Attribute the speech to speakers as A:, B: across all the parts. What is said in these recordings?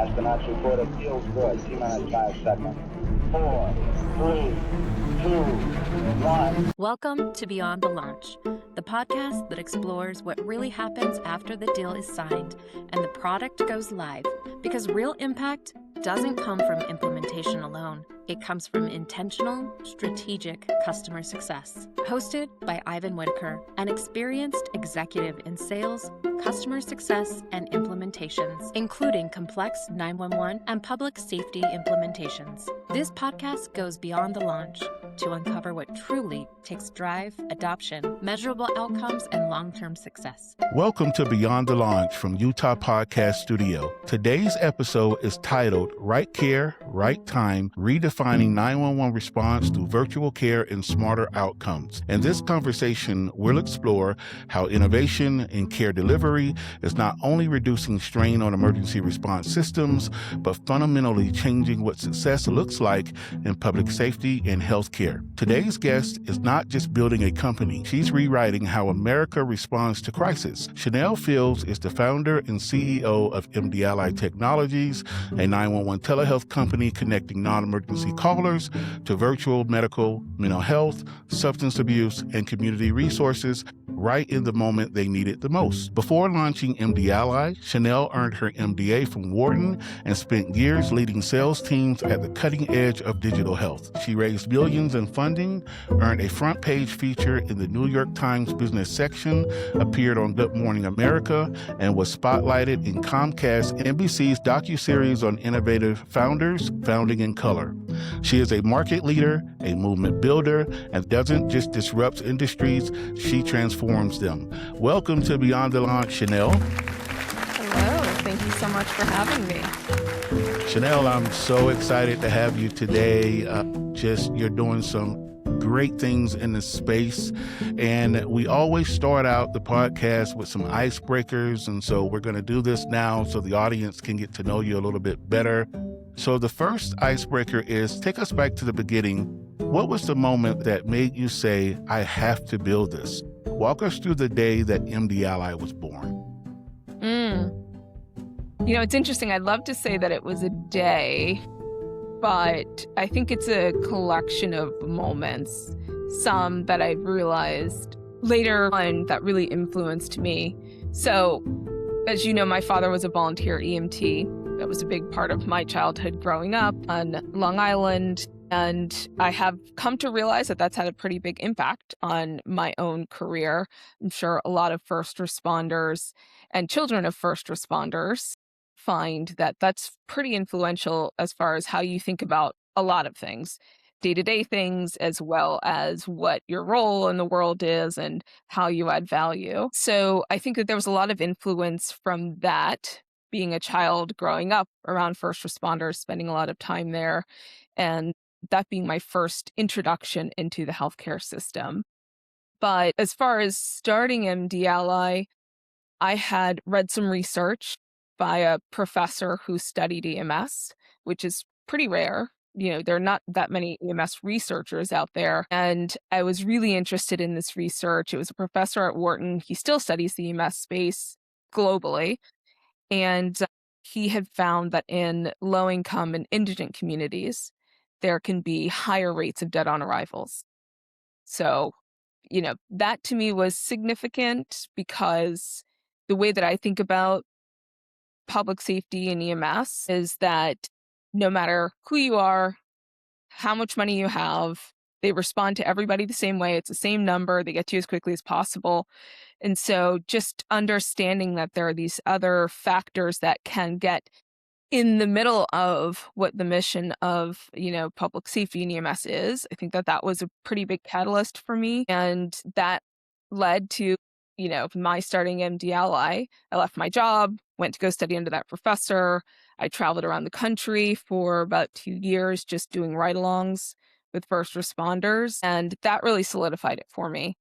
A: Astronauts report it feels good. T-minus 5 seconds. 4, 3, 2, 1.
B: Welcome to Beyond the Launch, the podcast that explores what really happens after the deal is signed and the product goes live. Because real impact doesn't come from implementation alone. It comes from intentional, strategic customer success. Hosted by Ivan Whitaker, an experienced executive in sales, customer success, and implementations, including complex 911 and public safety implementations. This podcast goes beyond the launch to uncover what truly takes drive, adoption, measurable outcomes, and long-term success.
C: Welcome to Beyond the Launch from Utah Podcast Studio. Today's episode is titled Right Care, Right Time, Redefining 911 Response Through Virtual Care and Smarter Outcomes. In this conversation, we'll explore how innovation in care delivery is not only reducing strain on emergency response systems, but fundamentally changing what success looks like in public safety and healthcare. Today's guest is not just building a company. She's rewriting how America responds to crisis. Shanel Fields is the founder and CEO of MD Ally Technologies, a 911 telehealth company connecting non-emergency callers to virtual medical, mental health, substance abuse, and community resources right in the moment they need it the most. Before launching MD Ally, Shanel earned her MBA from Wharton and spent years leading sales teams at the cutting edge of digital health. She raised millions in funding, earned a front page feature in the New York Times business section, appeared on Good Morning America, and was spotlighted in Comcast NBC's docuseries on innovative founders, Founding in Color. She is a market leader, a movement builder, and doesn't just disrupt industries, she transforms them. Welcome to Beyond the Launch, Shanel.
D: Hello, thank you so much for having me.
C: Shanel, I'm so excited to have you today. You're doing some great things in this space. And we always start out the podcast with some icebreakers. And so we're going to do this now so the audience can get to know you a little bit better. So the first icebreaker is, take us back to the beginning. What was the moment that made you say, I have to build this? Walk us through the day that MD Ally was born.
D: You know, it's interesting. I'd love to say that it was a day, but I think it's a collection of moments, some that I've realized later on that really influenced me. So, as you know, my father was a volunteer EMT. That was a big part of my childhood growing up on Long Island. And I have come to realize that that's had a pretty big impact on my own career. I'm sure a lot of first responders and children of first responders find that that's pretty influential as far as how you think about a lot of things, day-to-day things, as well as what your role in the world is and how you add value. So I think that there was a lot of influence from that, being a child growing up around first responders, spending a lot of time there, and that being my first introduction into the healthcare system. But as far as starting MD Ally, I had read some research by a professor who studied EMS, which is pretty rare. You know, there are not that many EMS researchers out there. And I was really interested in this research. It was a professor at Wharton. He still studies the EMS space globally. And he had found that in low-income and indigent communities, there can be higher rates of dead on arrivals. So, you know, that to me was significant because the way that I think about public safety and EMS is that no matter who you are, how much money you have, they respond to everybody the same way. It's the same number. They get to you as quickly as possible. And so just understanding that there are these other factors that can get in the middle of what the mission of, you know, public safety and EMS is, I think that that was a pretty big catalyst for me. And that led to, you know, my starting MD Ally. I left my job, went to go study under that professor. I traveled around the country for about 2 years, just doing ride-alongs with first responders. And that really solidified it for me.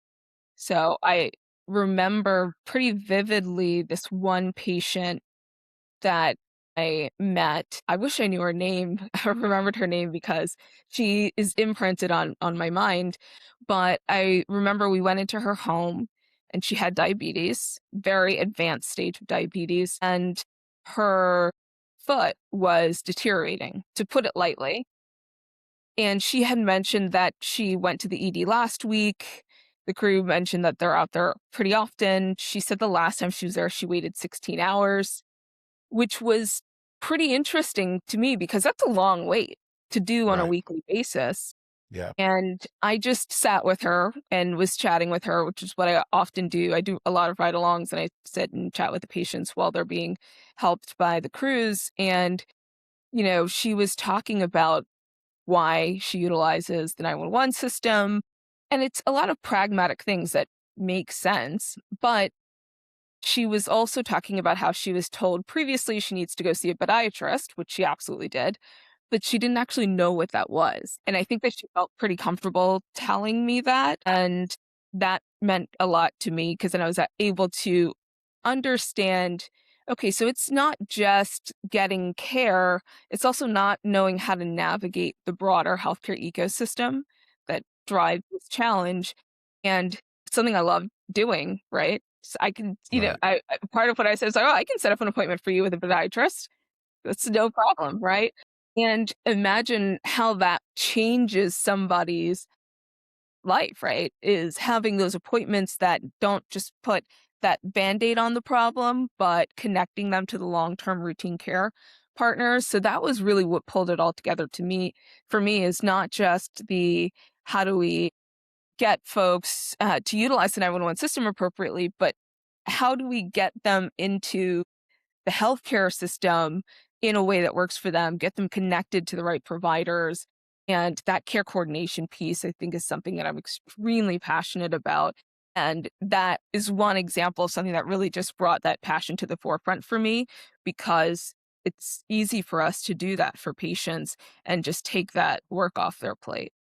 D: So I remember pretty vividly this one patient that I met. I wish I knew her name. I remembered her name because she is imprinted on my mind. But I remember we went into her home and she had diabetes, very advanced stage of diabetes. And her foot was deteriorating, to put it lightly. And she had mentioned that she went to the ED last week. The crew mentioned that they're out there pretty often. She said the last time she was there, she waited 16 hours, which was pretty interesting to me because that's a long wait to do on a
C: Right.
D: weekly basis.
C: Yeah.
D: And I just sat with her and was chatting with her, which is what I often do. I do a lot of ride alongs and I sit and chat with the patients while they're being helped by the crews. And, she was talking about why she utilizes the 911 system. And it's a lot of pragmatic things that make sense. But she was also talking about how she was told previously she needs to go see a podiatrist, which she absolutely did, but she didn't actually know what that was. And I think that she felt pretty comfortable telling me that. And that meant a lot to me because then I was able to understand okay, so it's not just getting care, it's also not knowing how to navigate the broader healthcare ecosystem that drives this challenge. And something I love doing, right? So I can,
C: Right.
D: part of what I said is like, oh, I can set up an appointment for you with a podiatrist. That's no problem, right? And imagine how that changes somebody's life, right? Is having those appointments that don't just put that band-aid on the problem, but connecting them to the long-term routine care partners. So that was really what pulled it all together for me is not just the how do we get folks to utilize the 911 system appropriately, but how do we get them into the healthcare system in a way that works for them, get them connected to the right providers. And that care coordination piece, I think, is something that I'm extremely passionate about. And that is one example of something that really just brought that passion to the forefront for me because it's easy for us to do that for patients and just take that work off their plate.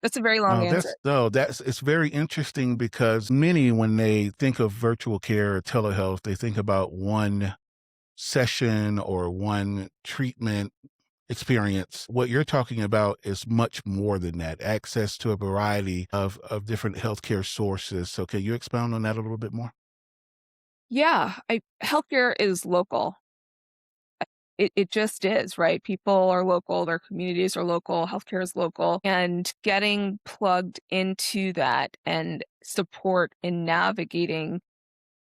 D: That's a very long
C: Oh,
D: answer.
C: that's it's very interesting because many, when they think of virtual care or telehealth, they think about one session or one treatment experience. What you're talking about is much more than that. Access to a variety of different healthcare sources. So can you expound on that a little bit more?
D: Yeah, healthcare is local. It just is, right? People are local, their communities are local, healthcare is local, and getting plugged into that and support in navigating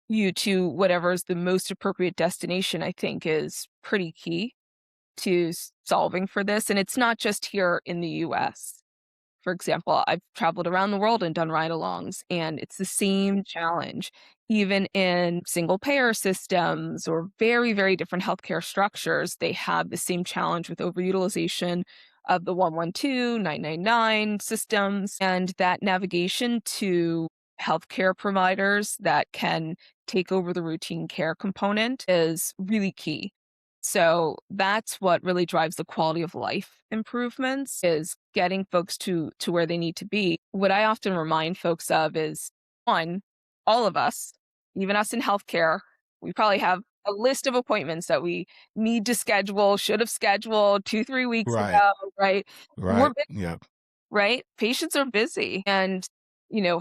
D: you to whatever is the most appropriate destination, I think is pretty key to solving for this. And it's not just here in the US. For example, I've traveled around the world and done ride-alongs, and it's the same challenge. Even in single payer systems or very, very different healthcare structures, they have the same challenge with overutilization of the 112, 999 systems, and that navigation to healthcare providers that can take over the routine care component is really key. So that's what really drives the quality of life improvements is getting folks to where they need to be. What I often remind folks of is one, all of us, even us in healthcare, we probably have a list of appointments that we need to schedule, should have scheduled 2, 3 weeks
C: Right.
D: ago, right? We're
C: Right. Yeah.
D: right? Patients are busy and,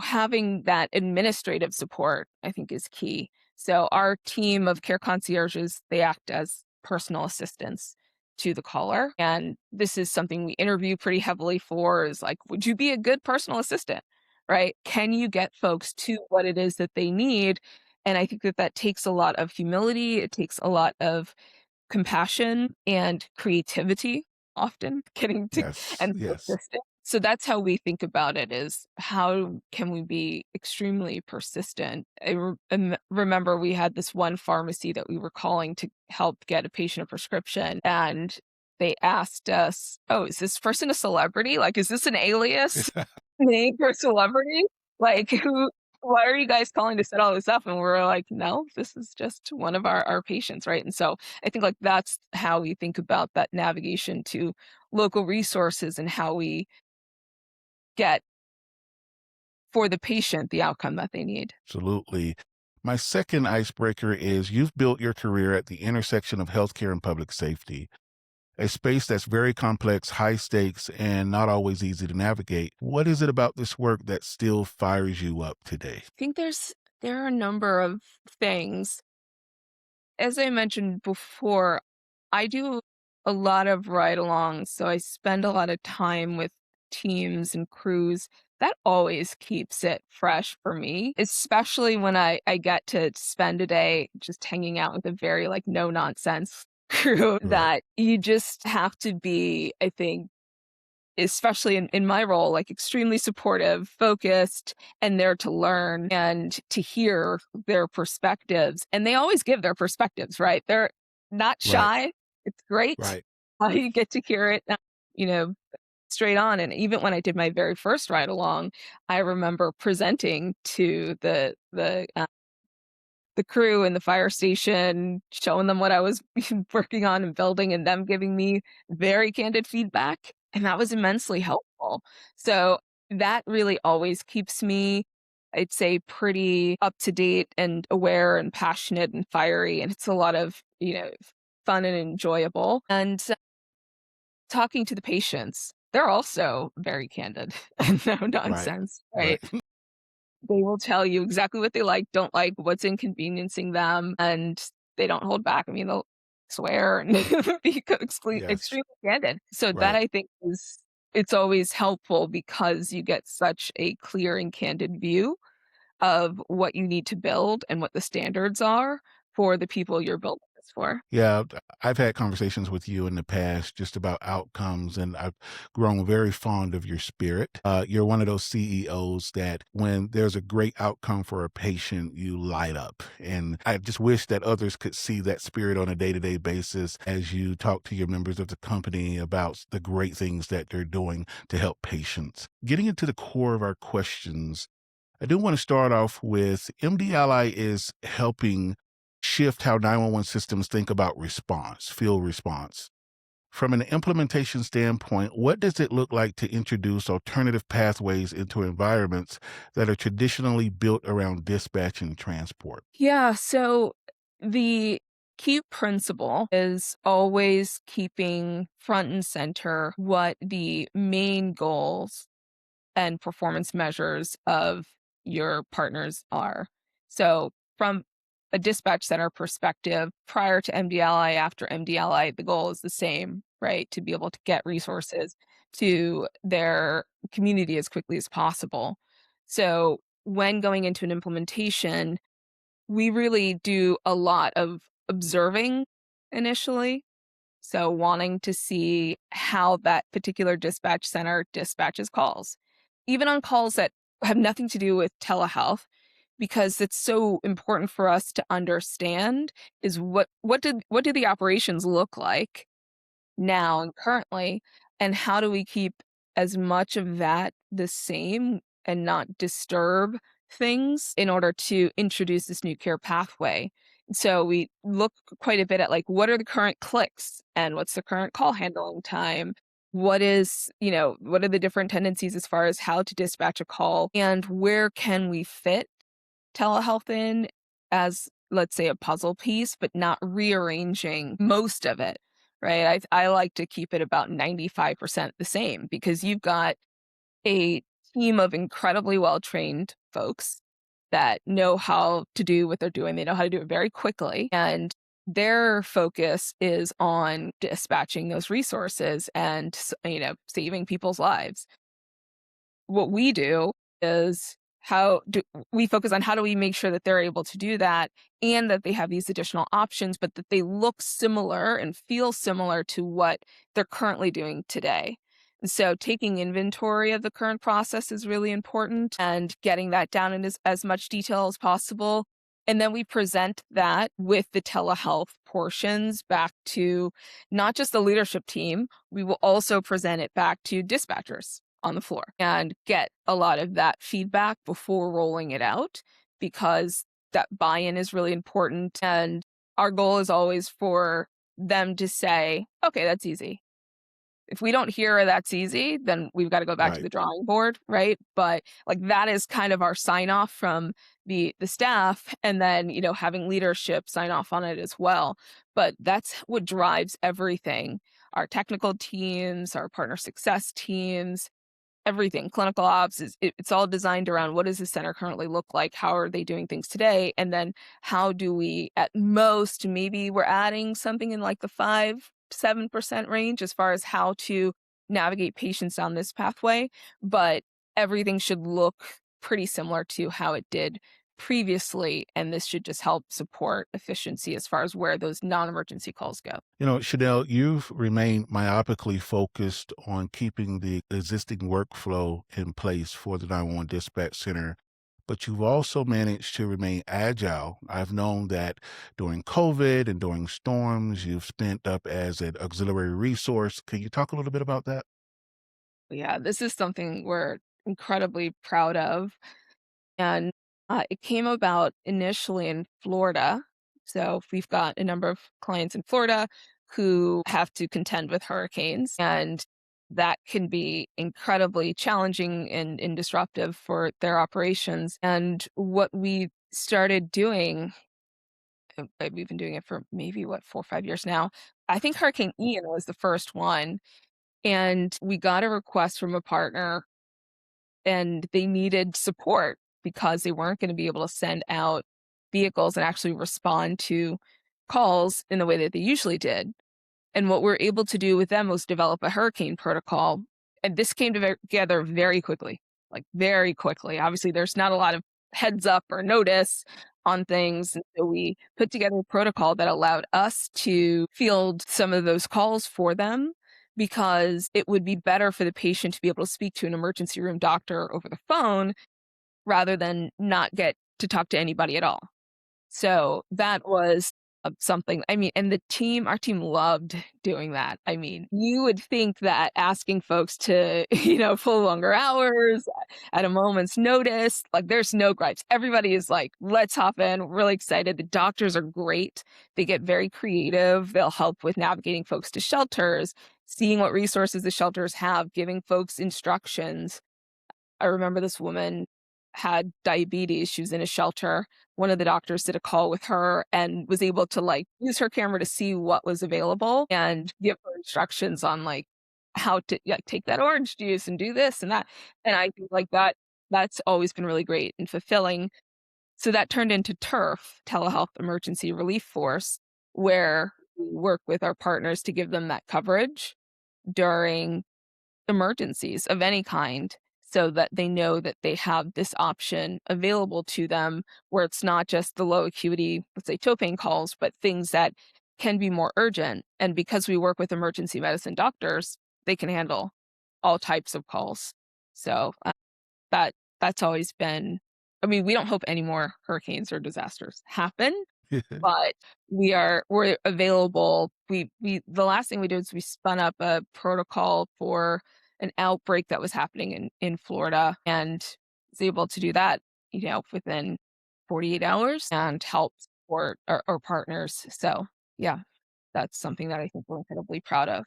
D: having that administrative support, I think is key. So our team of care concierges, they act as personal assistants to the caller. And this is something we interview pretty heavily for is like, would you be a good personal assistant? Right? Can you get folks to what it is that they need? And I think that that takes a lot of humility. It takes a lot of compassion and creativity often getting to
C: Yes.
D: and
C: Yes.
D: persistent. So that's how we think about it is how can we be extremely persistent? Remember we had this one pharmacy that we were calling to help get a patient a prescription and they asked us, "Oh, is this person a celebrity? Like, is this an alias name for a celebrity? Like, why are you guys calling to set all this up?" And we're like, "No, this is just one of our patients," right? And so I think like that's how we think about that navigation to local resources and how we get for the patient the outcome that they need.
C: Absolutely. My second icebreaker is you've built your career at the intersection of healthcare and public safety, a space that's very complex, high stakes, and not always easy to navigate. What is it about this work that still fires you up today?
D: I think there are a number of things. As I mentioned before, I do a lot of ride-alongs, so I spend a lot of time with teams and crews. That always keeps it fresh for me, especially when I get to spend a day just hanging out with a very, like, no-nonsense crew
C: Right.
D: that you just have to be, I think, especially in my role, like, extremely supportive, focused, and there to learn and to hear their perspectives, and they always give their perspectives, right? They're not
C: Right.
D: shy. It's great
C: Right.
D: how you get to hear it, you know, straight on, and even when I did my very first ride along, I remember presenting to the crew in the fire station, showing them what I was working on and building, and them giving me very candid feedback, and that was immensely helpful. So that really always keeps me, I'd say, pretty up to date and aware and passionate and fiery, and it's a lot of, fun and enjoyable. And talking to the patients, they're also very candid and no
C: Right.
D: nonsense, right?
C: Right.
D: They will tell you exactly what they like, don't like, what's inconveniencing them, and they don't hold back. I mean, they'll swear and be
C: Yes.
D: extremely candid. So that
C: Right.
D: I think is it's always helpful because you get such a clear and candid view of what you need to build and what the standards are for the people you're building this for.
C: Yeah, I've had conversations with you in the past just about outcomes, and I've grown very fond of your spirit. You're one of those CEOs that when there's a great outcome for a patient, you light up. And I just wish that others could see that spirit on a day to day basis as you talk to your members of the company about the great things that they're doing to help patients. Getting into the core of our questions, I do want to start off with MDLI is helping shift how 911 systems think about response, field response. From an implementation standpoint, what does it look like to introduce alternative pathways into environments that are traditionally built around dispatch and transport?
D: Yeah, so the key principle is always keeping front and center what the main goals and performance measures of your partners are. So, from a dispatch center perspective, prior to MDLI, after MDLI, the goal is the same, right? To be able to get resources to their community as quickly as possible. So, when going into an implementation, we really do a lot of observing initially. So, wanting to see how that particular dispatch center dispatches calls, even on calls that have nothing to do with telehealth, because it's so important for us to understand is what do the operations look like now and currently, and how do we keep as much of that the same and not disturb things in order to introduce this new care pathway. So we look quite a bit at, like, what are the current clicks and what's the current call handling time? What are the different tendencies as far as how to dispatch a call, and where can we fit telehealth in as, let's say, a puzzle piece, but not rearranging most of it, right? I like to keep it about 95% the same, because you've got a team of incredibly well-trained folks that know how to do what they're doing. They know how to do it very quickly, and their focus is on dispatching those resources and, saving people's lives. What we do is how do we focus on how do we make sure that they're able to do that, and that they have these additional options, but that they look similar and feel similar to what they're currently doing today. And so taking inventory of the current process is really important, and getting that down in as much detail as possible. And then we present that with the telehealth portions back to not just the leadership team, we will also present it back to dispatchers on the floor and get a lot of that feedback before rolling it out, because that buy-in is really important. And our goal is always for them to say, okay, that's easy. If we don't hear that's easy, then we've got to go back to
C: Right.
D: the drawing board, right? But, like, that is kind of our sign off from the staff, and then, having leadership sign off on it as well. But that's what drives everything. Our technical teams, our partner success teams, everything. Clinical ops it's all designed around what does the center currently look like? How are they doing things today? And then how do we, at most, maybe we're adding something in like the 5-7% range as far as how to navigate patients down this pathway. But everything should look pretty similar to how it did previously. And this should just help support efficiency as far as where those non-emergency calls go.
C: Chanel, you've remained myopically focused on keeping the existing workflow in place for the 911 dispatch center, but you've also managed to remain agile. I've known that during COVID and during storms, you've spent up as an auxiliary resource. Can you talk a little bit about that?
D: Yeah, this is something we're incredibly proud of. And it came about initially in Florida. So we've got a number of clients in Florida who have to contend with hurricanes, and that can be incredibly challenging and disruptive for their operations. And what we started doing, we've been doing it for maybe 4 or 5 years now. I think Hurricane Ian was the first one. And we got a request from a partner and they needed support because they weren't going to be able to send out vehicles and actually respond to calls in the way that they usually did. And what we're able to do with them was develop a hurricane protocol. And this came together very quickly, like very quickly. Obviously, there's not a lot of heads up or notice on things. And so we put together a protocol that allowed us to field some of those calls for them because it would be better for the patient to be able to speak to an emergency room doctor over the phone rather than not get to talk to anybody at all. So that was something, I mean, and our team loved doing that. I mean, you would think that asking folks to, pull longer hours at a moment's notice, like there's no gripes. Everybody is like, let's hop in. We're really excited. The doctors are great. They get very creative. They'll help with navigating folks to shelters, seeing what resources the shelters have, giving folks instructions. I remember this woman had diabetes. She was in a shelter. One of the doctors did a call with her and was able to use her camera to see what was available and give her instructions on how to take that orange juice and do this and that. And I think that's always been really great and fulfilling. So that turned into TERF, Telehealth Emergency Relief Force, where we work with our partners to give them that coverage during emergencies of any kind so that they know that they have this option available to them where it's not just the low acuity, let's say toe pain calls, but things that can be more urgent. And because we work with emergency medicine doctors, they can handle all types of calls. So that's always been, I mean, we don't hope any more hurricanes or disasters happen, but we're available. The last thing we did was we spun up a protocol for an outbreak that was happening in Florida and was able to do that, within 48 hours and help support our partners. So yeah, that's something that I think we're incredibly proud of.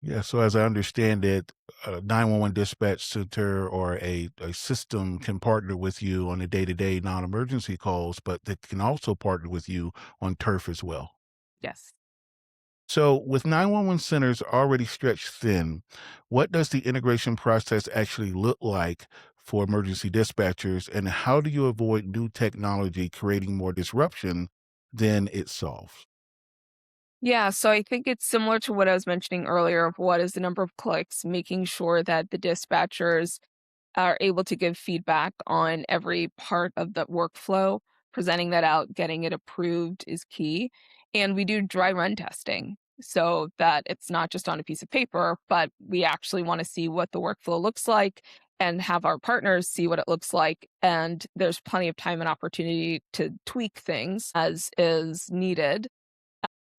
C: Yeah, so as I understand it, a 911 dispatch center or a system can partner with you on the day-to-day non-emergency calls, but they can also partner with you on turf as well.
D: Yes.
C: So with 911 centers already stretched thin, what does the integration process actually look like for emergency dispatchers, and how do you avoid new technology creating more disruption than it solves?
D: Yeah, so I think it's similar to what I was mentioning earlier of what is the number of clicks, making sure that the dispatchers are able to give feedback on every part of the workflow. Presenting that out, getting it approved is key. And we do dry run testing so that it's not just on a piece of paper, but we actually want to see what the workflow looks like and have our partners see what it looks like. And there's plenty of time and opportunity to tweak things as is needed.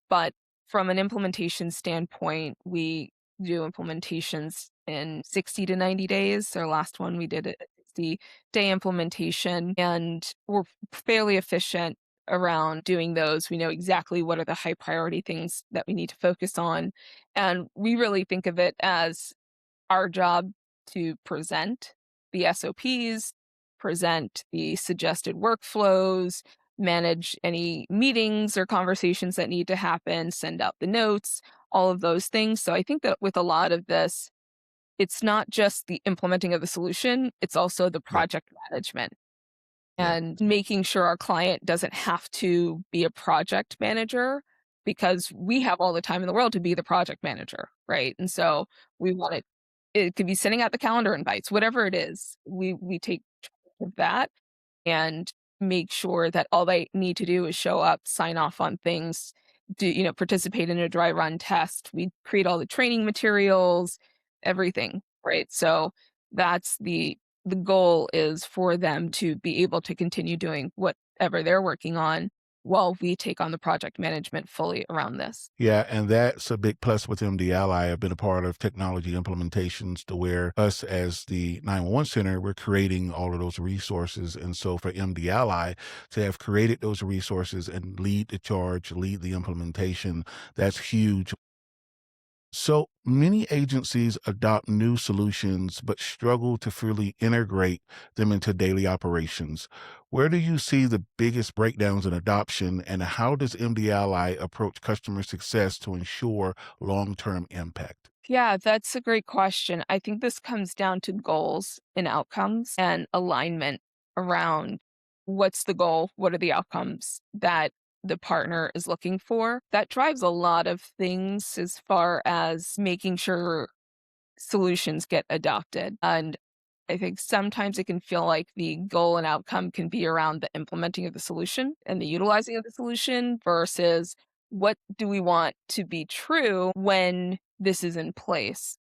D: But from an implementation standpoint, we do implementations in 60 to 90 days. Our last one, we did a 60-day implementation, and we're fairly efficient around doing those. We know exactly what are the high priority things that we need to focus on. And we really think of it as our job to present the SOPs, present the suggested workflows, manage any meetings or conversations that need to happen, send out the notes, all of those things. So I think that with a lot of this, it's not just the implementing of the solution, it's also the
C: Yeah.
D: project management
C: Yeah.
D: and making sure our client doesn't have to be a project manager because we have all the time in the world to be the project manager, right? And so we want it could be sending out the calendar invites, whatever it is. We take charge of that and make sure that all they need to do is show up, sign off on things, participate in a dry run test. We create all the training materials, everything, right? So that's the goal is for them to be able to continue doing whatever they're working on while we take on the project management fully around this.
C: Yeah, and that's a big plus with MD Ally. I've been a part of technology implementations to where us as the 911 center, we're creating all of those resources. And so for MD Ally to have created those resources and lead the charge, lead the implementation, that's huge. So many agencies adopt new solutions but struggle to fully integrate them into daily operations. Where do you see the biggest breakdowns in adoption, and how does MDLI approach customer success to ensure long term impact?
D: Yeah, that's a great question. I think this comes down to goals and outcomes and alignment around what's the goal, what are the outcomes that the partner is looking for. That drives a lot of things as far as making sure solutions get adopted. And I think sometimes it can feel like the goal and outcome can be around the implementing of the solution and the utilizing of the solution versus what do we want to be true when this is in place.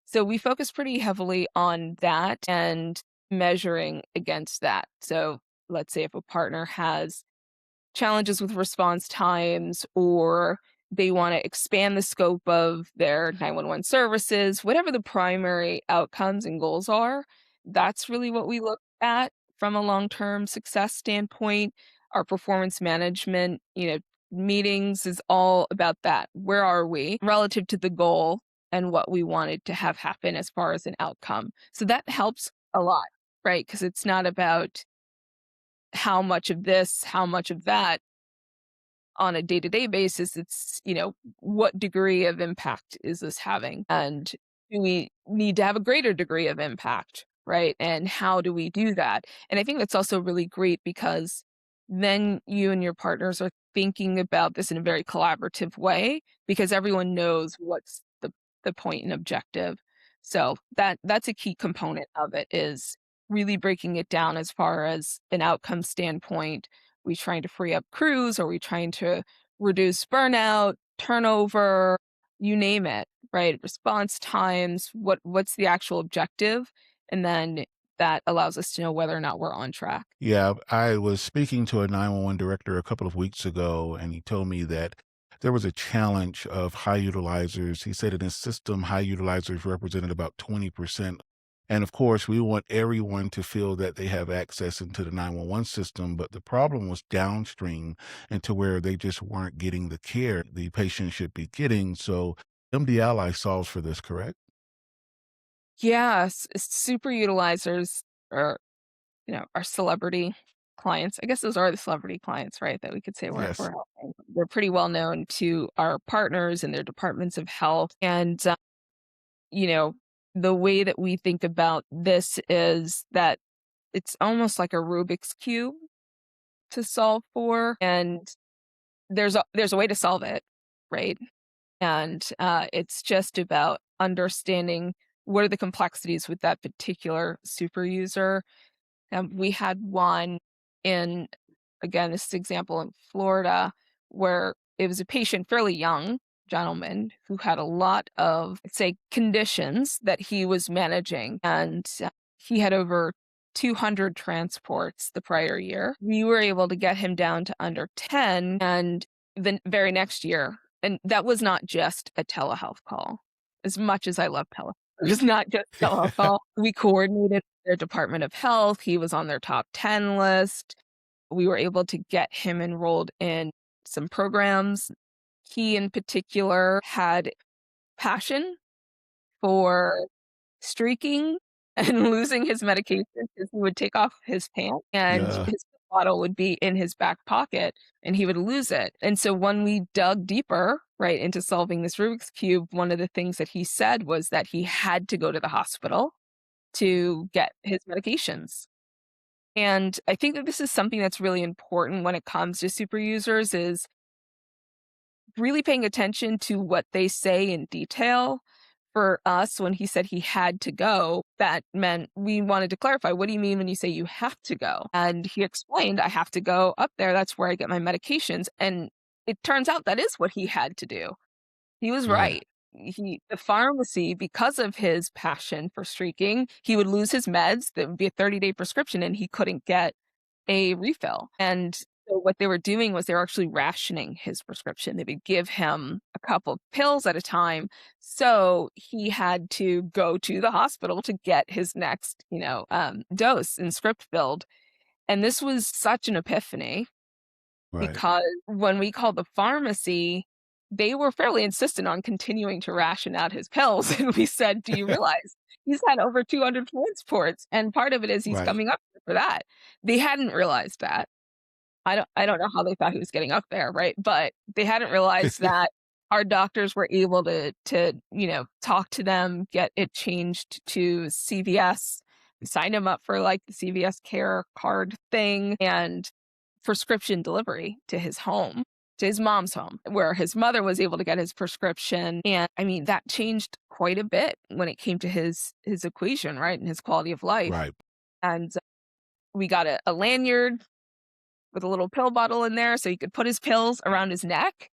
D: So we focus pretty heavily on that and measuring against that. So let's say if a partner has challenges with response times or they want to expand the scope of their 911 services, whatever the primary outcomes and goals are, that's really what we look at from a long-term success standpoint. Our performance management, meetings is all about that. Where are we relative to the goal and what we wanted to have happen as far as an outcome? So that helps a lot, right? Because it's not about how much of this, how much of that on a day-to-day basis. It's, what degree of impact is this having? And do we need to have a greater degree of impact, right? And how do we do that? And I think that's also really great because then you and your partners are thinking about this in a very collaborative way because everyone knows what's the point and objective. So that's a key component of it is really breaking it down as far as an outcome standpoint. We trying to free up crews? Are we trying to reduce burnout, turnover, you name it, right? Response times, what's the actual objective? And then that allows us to know whether or not we're on track.
C: Yeah, I was speaking to a 911 director a couple of weeks ago, and he told me that there was a challenge of high utilizers. He said in his system, high utilizers represented about 20%. And of course, we want everyone to feel that they have access into the 911 system, but the problem was downstream and to where they just weren't getting the care the patient should be getting. So MD Ally solves for this, correct?
D: Yes, super utilizers are, our celebrity clients. I guess those are the celebrity clients, right? That we could say we're
C: Yes.
D: helping. They're pretty well known to our partners and their departments of health. And you know, the way that we think about this is that it's almost like a Rubik's cube to solve for, and there's a way to solve it, right? And it's just about understanding what are the complexities with that particular super user. We had one in, again, this example in Florida, where it was a patient, fairly young gentleman, who had a lot of, let's say, conditions that he was managing. And he had over 200 transports the prior year. We were able to get him down to under 10. And the very next year, and that was not just a telehealth call, as much as I love telehealth. It was not just telehealth call. We coordinated their Department of Health. He was on their top 10 list. We were able to get him enrolled in some programs. He, in particular, had passion for streaking and losing his medication because he would take off his pants and
C: Yeah.
D: his bottle would be in his back pocket and he would lose it. And so when we dug deeper, right, into solving this Rubik's Cube, one of the things that he said was that he had to go to the hospital to get his medications. And I think that this is something that's really important when it comes to super users is really paying attention to what they say in detail. For us, when he said he had to go, that meant we wanted to clarify, what do you mean when you say you have to go? And he explained, I have to go up there. That's where I get my medications. And it turns out that is what he had to do. He was
C: Yeah.
D: right. The pharmacy, because of his passion for streaking, he would lose his meds. That would be a 30-day prescription and he couldn't get a refill. And so what they were doing was they were actually rationing his prescription. They would give him a couple of pills at a time. So he had to go to the hospital to get his next, dose and script filled. And this was such an epiphany
C: Right.
D: because when we called the pharmacy, they were fairly insistent on continuing to ration out his pills. And we said, do you realize he's had over 200 transports? And part of it is he's
C: Right.
D: coming up for that. They hadn't realized that. I don't know how they thought he was getting up there, right? But they hadn't realized that our doctors were able to talk to them, get it changed to CVS, sign him up for like the CVS Care card thing and prescription delivery to his home, to his mom's home, where his mother was able to get his prescription. And I mean, that changed quite a bit when it came to his equation, right? And his quality of life.
C: Right.
D: And we got a lanyard with a little pill bottle in there so he could put his pills around his neck,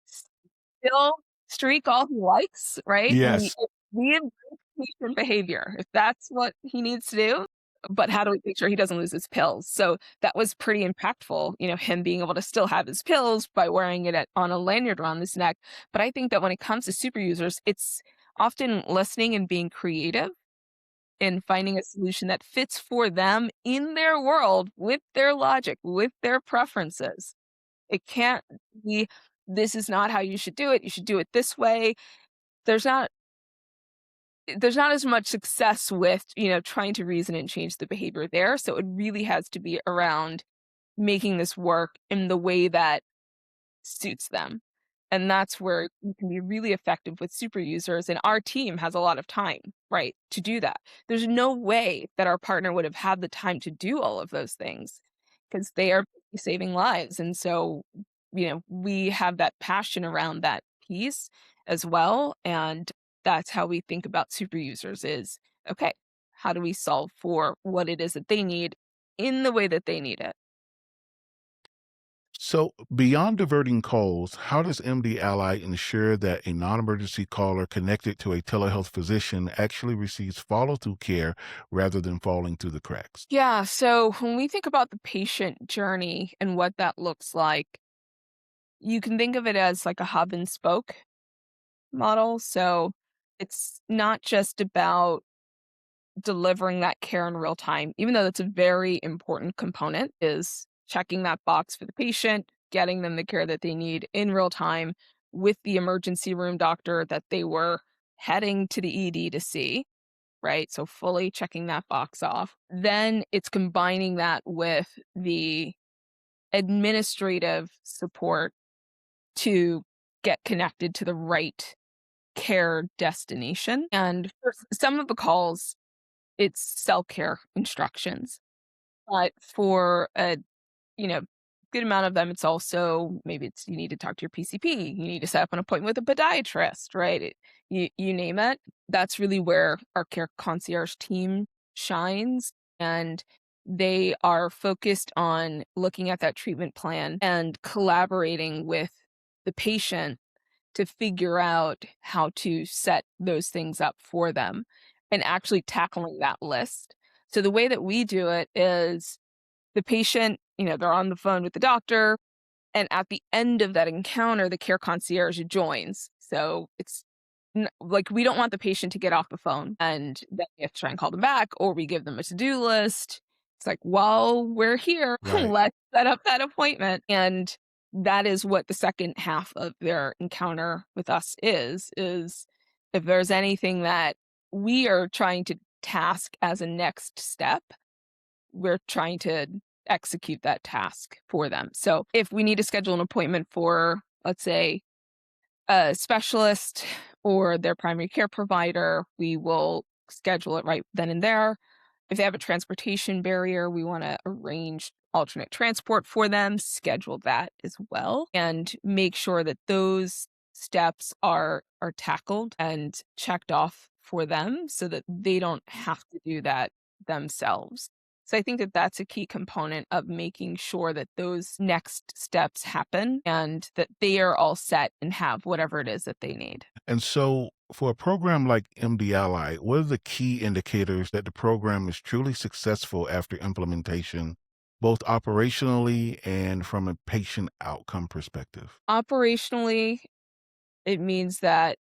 D: still streak all he likes, right?
C: Yes.
D: We embrace patient behavior if that's what he needs to do. But how do we make sure he doesn't lose his pills? So that was pretty impactful, him being able to still have his pills by wearing it on a lanyard around his neck. But I think that when it comes to super users, it's often listening and being creative in finding a solution that fits for them in their world with their logic, with their preferences. It can't be, this is not how you should do it. You should do it this way. There's not as much success with, trying to reason and change the behavior there. So it really has to be around making this work in the way that suits them. And that's where you can be really effective with super users. And our team has a lot of time, right, to do that. There's no way that our partner would have had the time to do all of those things because they are saving lives. And so, we have that passion around that piece as well. And that's how we think about super users is, okay, how do we solve for what it is that they need in the way that they need it?
C: So, beyond diverting calls, how does MD Ally ensure that a non emergency caller connected to a telehealth physician actually receives follow through care rather than falling through the cracks?
D: Yeah, so when we think about the patient journey and what that looks like, you can think of it as like a hub and spoke model. So it's not just about delivering that care in real time, even though that's a very important component, is checking that box for the patient, getting them the care that they need in real time with the emergency room doctor that they were heading to the ED to see, right? So fully checking that box off. Then it's combining that with the administrative support to get connected to the right care destination. And for some of the calls, it's self-care instructions. But for a, good amount of them, it's also maybe it's you need to talk to your PCP, you need to set up an appointment with a podiatrist, right? You name it. That's really where our care concierge team shines. And they are focused on looking at that treatment plan and collaborating with the patient to figure out how to set those things up for them and actually tackling that list. So the way that we do it is the patient, they're on the phone with the doctor, and at the end of that encounter, the care concierge joins. So it's like we don't want the patient to get off the phone and then we have to try and call them back, or we give them a to-do list. It's like, while we're here,
C: Right.
D: let's set up that appointment. And that is what the second half of their encounter with us is if there's anything that we are trying to task as a next step, we're trying to execute that task for them. So if we need to schedule an appointment for, let's say, a specialist or their primary care provider, we will schedule it right then and there. If they have a transportation barrier, we want to arrange alternate transport for them, schedule that as well, and make sure that those steps are tackled and checked off for them so that they don't have to do that themselves. So I think that that's a key component of making sure that those next steps happen and that they are all set and have whatever it is that they need.
C: And so, for a program like MD Ally, what are the key indicators that the program is truly successful after implementation, both operationally and from a patient outcome perspective?
D: Operationally, it means that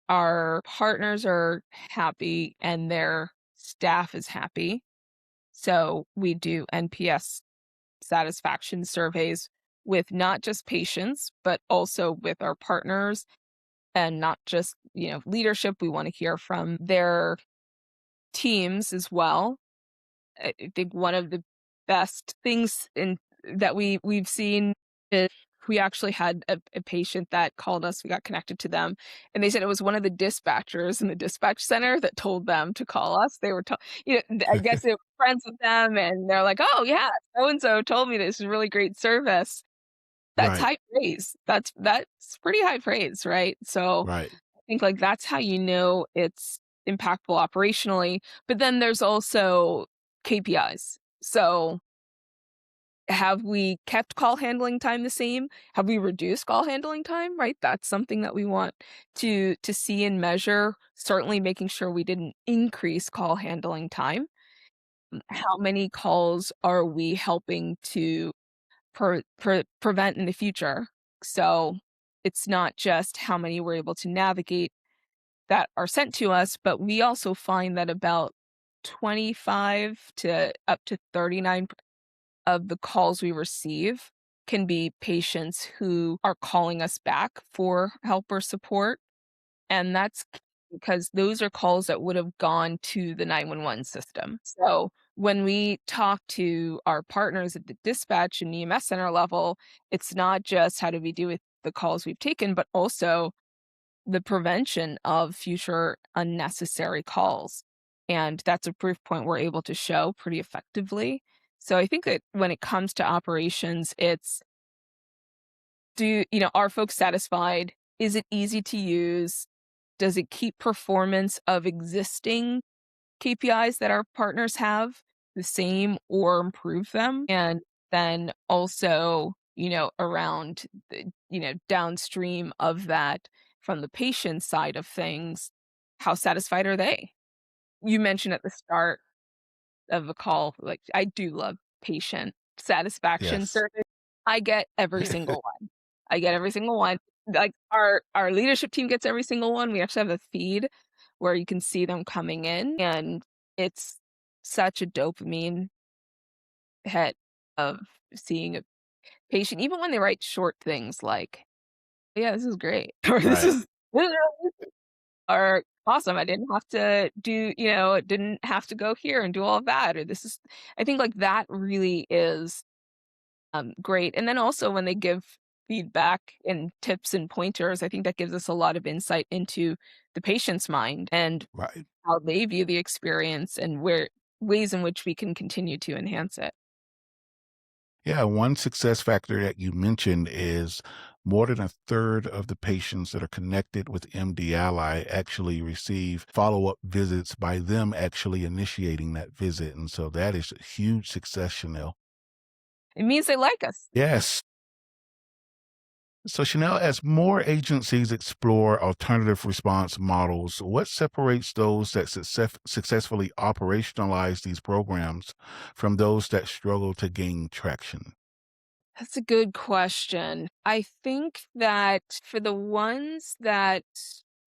D: our partners are happy and their staff is happy. So we do NPS satisfaction surveys with not just patients, but also with our partners and not just, leadership. We want to hear from their teams as well. I think one of the best things in that we've seen is we actually had a patient that called us. We got connected to them, and they said it was one of the dispatchers in the dispatch center that told them to call us. They were told, I guess they were friends with them, and they're like, "Oh yeah, so and so told me this is really great service." That's
C: Right,
D: high praise. That's pretty high praise, right? So
C: right.
D: I think like that's how you know it's impactful operationally. But then there's also KPIs. So have we kept call handling time the same? Have we reduced call handling time? Right? That's something that we want to see and measure. Certainly making sure we didn't increase call handling time. How many calls are we helping to prevent in the future? So it's not just how many we're able to navigate that are sent to us, but we also find that about 25 to up to 39 of the calls we receive can be patients who are calling us back for help or support. And that's because those are calls that would have gone to the 911 system. So when we talk to our partners at the dispatch and EMS center level, it's not just how do we do with the calls we've taken, but also the prevention of future unnecessary calls. And that's a proof point we're able to show pretty effectively. So I think that when it comes to operations, it's are folks satisfied? Is it easy to use? Does it keep performance of existing KPIs that our partners have the same or improve them? And then also, around the, downstream of that from the patient side of things, how satisfied are they? You mentioned at the start of the call, like I do love patient satisfaction
C: Yes.
D: surveys. I get every single one. I get every single one. Like our leadership team gets every single one. We actually have a feed where you can see them coming in, and it's such a dopamine hit of seeing a patient, even when they write short things like, "Yeah, this is great," or
C: Right.
D: this is are awesome. I didn't have to do, didn't have to go here and do all of that, or this is I think like that really is great. And then also when they give feedback and tips and pointers, I think that gives us a lot of insight into the patient's mind and
C: Right.
D: how they view the experience and where ways in which we can continue to enhance it.
C: Yeah, one success factor that you mentioned is more than a third of the patients that are connected with MD Ally actually receive follow-up visits by them actually initiating that visit. And so that is a huge success, Chanel.
D: It means they like us.
C: Yes. So, Chanel, as more agencies explore alternative response models, what separates those that successfully operationalize these programs from those that struggle to gain traction?
D: That's a good question. I think that for the ones that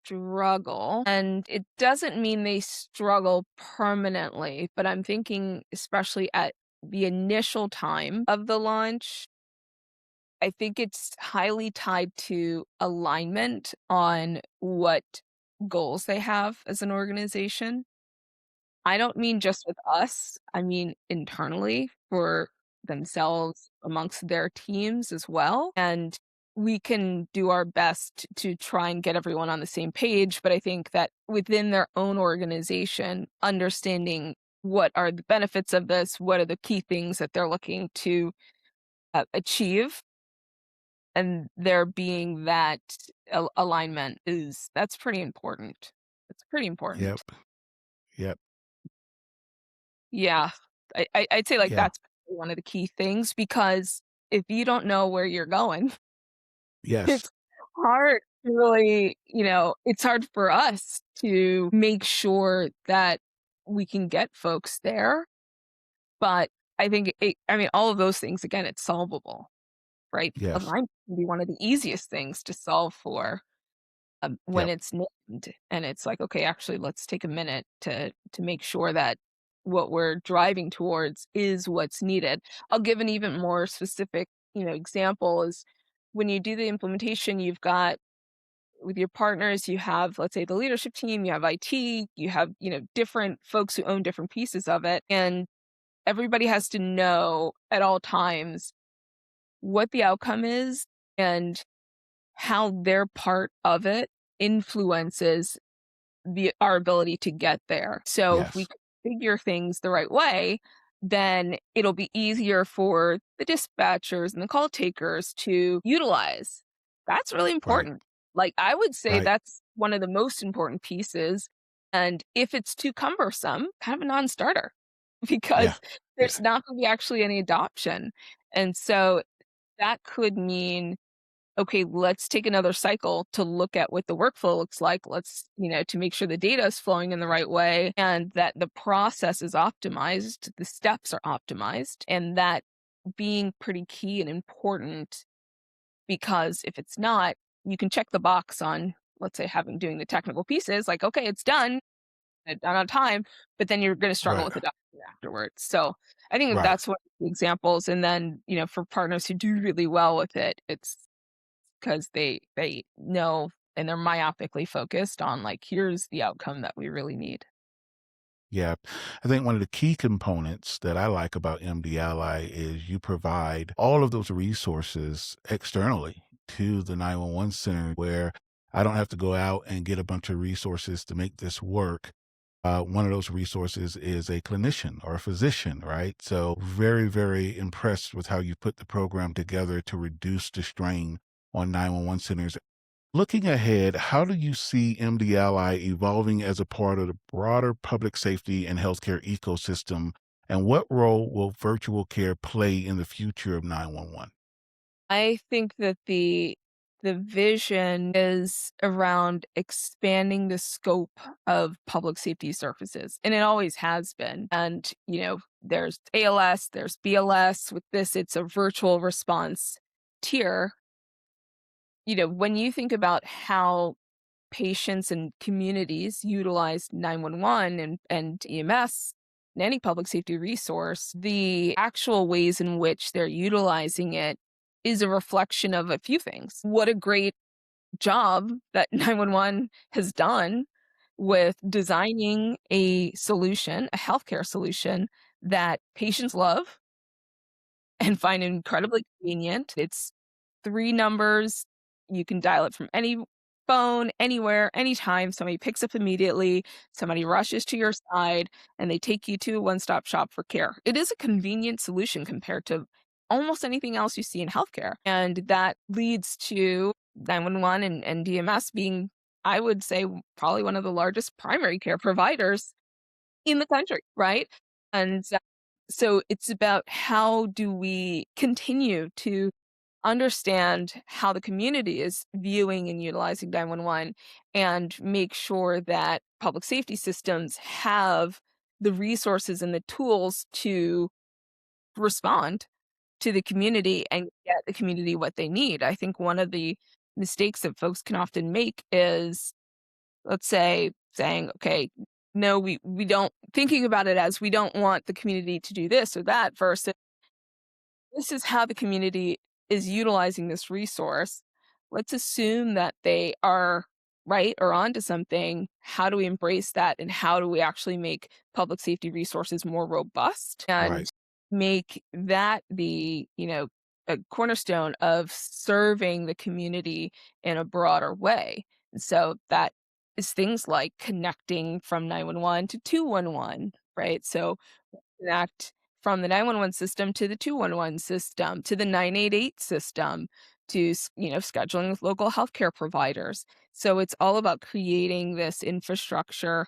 D: struggle, and it doesn't mean they struggle permanently, but I'm thinking especially at the initial time of the launch, I think it's highly tied to alignment on what goals they have as an organization. I don't mean just with us, I mean internally for themselves amongst their teams as well. And we can do our best to try and get everyone on the same page. But I think that within their own organization, understanding what are the benefits of this, what are the key things that they're looking to achieve, and there being that alignment that's pretty important. It's pretty
C: Yep.
D: important.
C: Yep.
D: Yeah. I'd say like
C: Yeah.
D: that's one of the key things, because if you don't know where you're going,
C: Yes.
D: it's hard to really, it's hard for us to make sure that we can get folks there. But I think all of those things, again, it's solvable, right?
C: Yes.
D: Alignment can be one of the easiest things to solve for, when
C: Yep.
D: it's named, and it's like, okay, actually, let's take a minute to make sure that what we're driving towards is what's needed. I'll give an even more specific, example is when you do the implementation, you've got with your partners, you have, let's say, the leadership team, you have IT, you have, different folks who own different pieces of it, and everybody has to know at all times what the outcome is and how their part of it influences our ability to get there. So if we
C: Yes.
D: configure things the right way, then it'll be easier for the dispatchers and the call takers to utilize. That's really
C: Right.
D: important. Like, I would say
C: Right.
D: that's one of the most important pieces. And if it's too cumbersome, kind of a non-starter,
C: Yeah.
D: because
C: Yeah.
D: there's not going to be actually any adoption. And so that could mean, okay, let's take another cycle to look at what the workflow looks like. Let's, to make sure the data is flowing in the right way and that the process is optimized, the steps are optimized, and that being pretty key and important, because if it's not, you can check the box on, let's say, doing the technical pieces, like, okay, it's done, done on time, but then you're going to struggle
C: Right.
D: with adoption afterwards. So I think that
C: Right.
D: that's one of the examples. And then, for partners who do really well with it, it's because they know and they're myopically focused on, like, here's the outcome that we really need.
C: Yeah. I think one of the key components that I like about MD Ally is you provide all of those resources externally to the 911 center where I don't have to go out and get a bunch of resources to make this work. One of those resources is a clinician or a physician, right? So very, very impressed with how you put the program together to reduce the strain on 911 centers. Looking ahead, how do you see MD Ally evolving as a part of the broader public safety and healthcare ecosystem? And what role will virtual care play in the future of 911?
D: I think that the vision is around expanding the scope of public safety services, and it always has been. And, there's ALS, there's BLS. With this, it's a virtual response tier. When you think about how patients and communities utilize 911 and EMS and any public safety resource, the actual ways in which they're utilizing it is a reflection of a few things. What a great job that 911 has done with designing a solution, a healthcare solution that patients love and find incredibly convenient. It's three numbers. You can dial it from any phone, anywhere, anytime. Somebody picks up immediately, somebody rushes to your side, and they take you to a one-stop shop for care. It is a convenient solution compared to almost anything else you see in healthcare. And that leads to 911 and DMS being, I would say, probably one of the largest primary care providers in the country, right? And so it's about how do we continue to understand how the community is viewing and utilizing 911 and make sure that public safety systems have the resources and the tools to respond to the community and get the community what they need. I think one of the mistakes that folks can often make is, let's say, saying, okay, no, we don't, thinking about it as we don't want the community to do this or that, versus this is how the community is utilizing this resource. Let's assume that they are right or onto something. How do we embrace that? And how do we actually make public safety resources more robust and
C: Right.
D: make that the, a cornerstone of serving the community in a broader way. And so that is things like connecting from 911 to 211, right? So connect from the 911 system to the 211 system to the 988 system to scheduling with local healthcare providers. So it's all about creating this infrastructure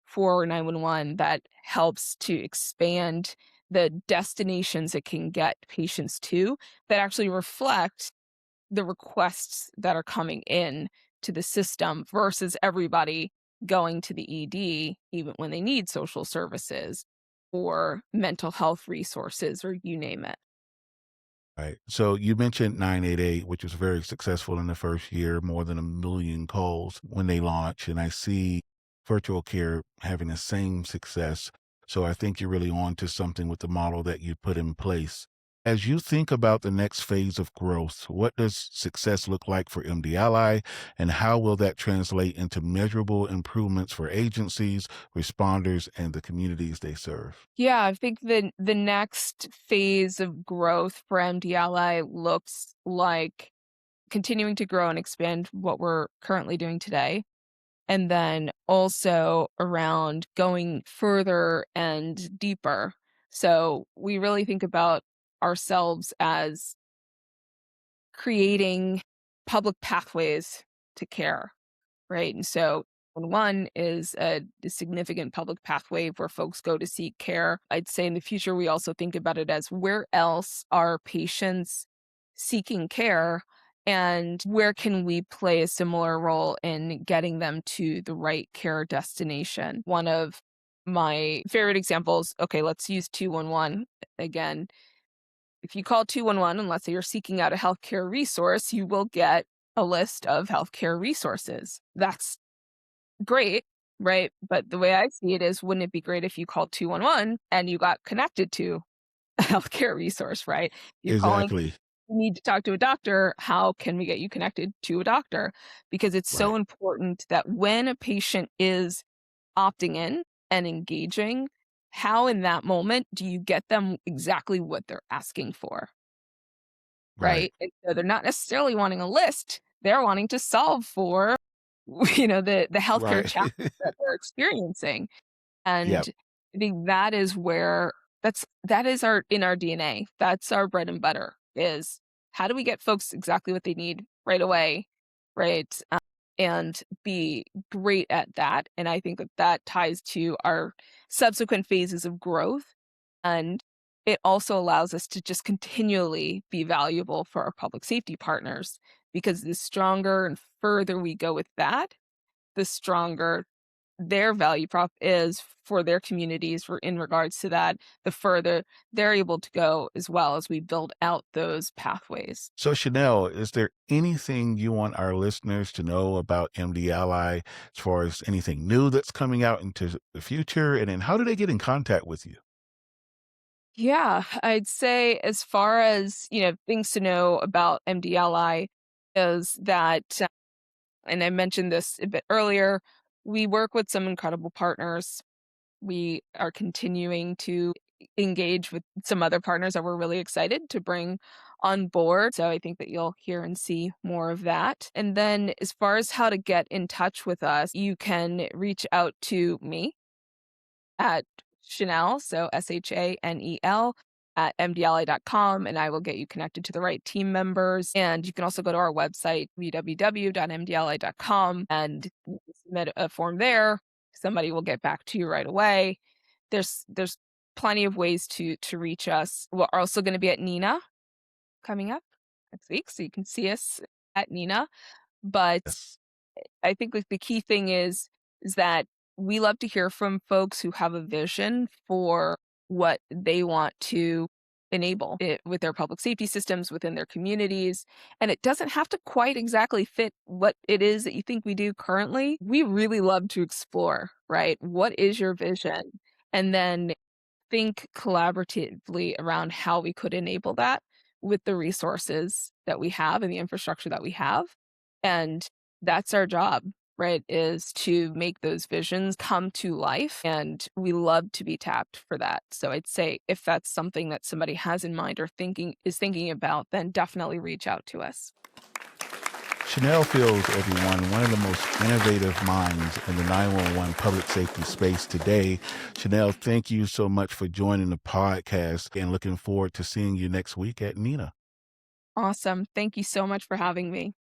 D: for 911 that helps to expand the destinations it can get patients to that actually reflect the requests that are coming in to the system versus everybody going to the ED even when they need social services or mental health resources or you name it.
C: Right. So you mentioned 988, which was very successful in the first year, more than 1 million calls when they launched. And I see virtual care having the same success. So I think you're really on to something with the model that you put in place. As you think about the next phase of growth, what does success look like for MD Ally, and how will that translate into measurable improvements for agencies, responders, and the communities they serve?
D: Yeah, I think the next phase of growth for MDLI looks like continuing to grow and expand what we're currently doing today. And then also around going further and deeper. So we really think about ourselves as creating public pathways to care, right? And so one is a significant public pathway where folks go to seek care. I'd say in the future, we also think about it as where else are patients seeking care and where can we play a similar role in getting them to the right care destination. One of my favorite examples, okay, let's use 211 again. If you call 211, and let's say you're seeking out a healthcare resource, you will get a list of healthcare resources. That's great, right? But the way I see it is, wouldn't it be great if you called 211 and you got connected to a healthcare resource, right? You're calling,
C: Exactly.
D: you need to talk to a doctor. How can we get you connected to a doctor? Because it's so
C: Right.
D: important that when a patient is opting in and engaging, how in that moment do you get them exactly what they're asking for?
C: Right.
D: Right? And so they're not necessarily wanting a list, they're wanting to solve for, the healthcare
C: Right.
D: challenge that they're experiencing. And
C: Yep.
D: I think that is where that is our in our DNA. That's our bread and butter is how do we get folks exactly what they need right away, right? And be great at that. And I think that that ties to our subsequent phases of growth. And it also allows us to just continually be valuable for our public safety partners because the stronger and further we go with that, the stronger their value prop is for their communities for in regards to that, the further they're able to go as well as we build out those pathways.
C: So, Chanel, is there anything you want our listeners to know about MD Ally as far as anything new that's coming out into the future? And then how do they get in contact with you?
D: Yeah, I'd say as far as, things to know about MDLI is that, and I mentioned this a bit earlier, we work with some incredible partners. We are continuing to engage with some other partners that we're really excited to bring on board. So I think that you'll hear and see more of that. And then as far as how to get in touch with us, you can reach out to me at Shanel, so Shanel at mdli.com, and I will get you connected to the right team members. And you can also go to our website, www.mdli.com, and submit a form there. Somebody will get back to you right away. There's plenty of ways to reach us. We're also going to be at NINA coming up next week, so you can see us at NINA. But
C: Yes.
D: I think like the key thing is that we love to hear from folks who have a vision for what they want to enable it with their public safety systems within their communities. And it doesn't have to quite exactly fit what it is that you think we do currently. We really love to explore, right? What is your vision? And then think collaboratively around how we could enable that with the resources that we have and the infrastructure that we have. And that's our job. right, is to make those visions come to life. And we love to be tapped for that. So I'd say if that's something that somebody has in mind or thinking about, then definitely reach out to us.
C: Shanel Fields, everyone, one of the most innovative minds in the 911 public safety space today. Shanel, thank you so much for joining the podcast and looking forward to seeing you next week at NINA.
D: Awesome. Thank you so much for having me.